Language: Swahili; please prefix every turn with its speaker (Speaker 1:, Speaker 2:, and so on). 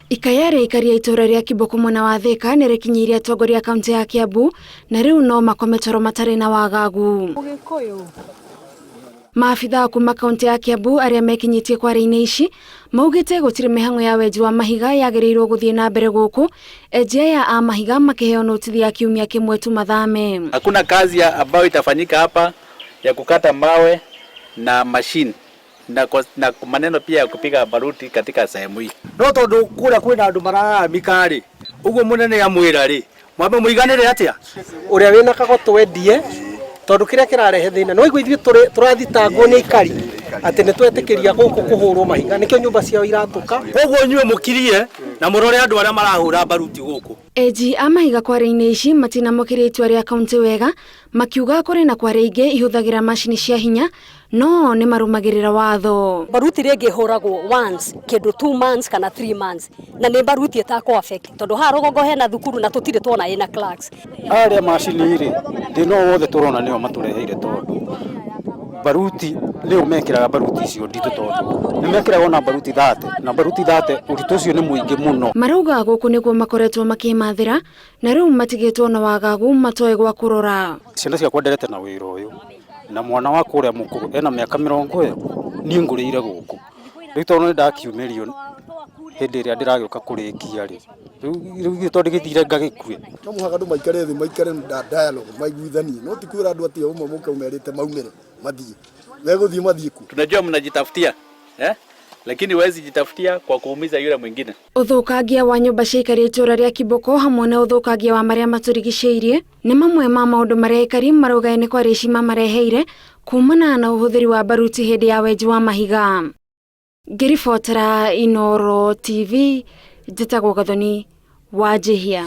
Speaker 1: Ikayare ikaria ituura ria Kiboko mwena wa Thika nirikinyirie atongoria kaunti ya Kiambu na riu no makome toro matari na wagagu. Maafitha kuma kaunti ya Kiambu aria mekinyitie kware-ini ici maugite gutire mihango ya wenji wa mahiga yagirirwo guthie na mbere guku ejia ya a mahiga makiheo notisi ya kiumia kimwe tu mathame.
Speaker 2: Hakuna kazi ambayo itafanyika hapa ya kukata mawe na machine na maneno pia ya kupiga baruti katika sehemu hii.
Speaker 3: No tondu kura kwina andu mararamika ri uguo munene amwira ri mwambe muiganire atia uria wina kagoto wendie tondu kiria kirarehe thina no igwe ithuĩ turathitangwo ni Aikari ati ni twetikiria guku kuhurwo mahiga nikio nyumba ciao iratuka uguo nyue mukirie na murore andu aria marahura baruti guku.
Speaker 1: Eji a mahiga kware-ini ici matinamukire itua ria kaunti wega makiuga kuri na kware ingi ihuthagira mashini cia hinya no ni marumagirira watho.
Speaker 4: Baruti rege horagwo once kindu 2 months kana 3 months na ni baruti etako affect tondu ha rogongo hena thukuru na tutire twona ina clerks
Speaker 5: aria mashini iri ndino wothe turona nio matureheire tondu baruti leo mekiraga baruti icio nditu tondu ni mekiraga ona baruti 30 na baruti 30 uritu ucio ni muingi muno.
Speaker 1: Marauga guku niguo makoretwo makimathira na riu matigitwo na wagagu matoe gwa kurora.
Speaker 5: Ciana cia kwenderete na wira uyu na mwana wa kuria mukuru ena miaka 20 ni ngurire guku riu tondu ndakiumerio hindi ria ndiragiuka kurikia ri riu tondu githire ngagikue
Speaker 6: no muhaga andu maikare thi maikare dialogue maiguithanie no tikwira andu ati umwe mukaumerite maumire mathie weguthie mathie ku.
Speaker 2: Tunajua mnajitafutia lakini wezi jitafutia kwa kuumiza yule mwingine.
Speaker 1: Uthukangia wa nyumba cia Aikari itura ria Kiboko hamwe na uthukangia wa maria maturigiceirie ni mamwe ma maundu maria Aikari marauga ni kware ici mareheire kumana na uhuthiri wa baruti hindi ya wenji wa mahiga. Ngiribotera iNooro TV njitagwo Gathoni wa Jihia.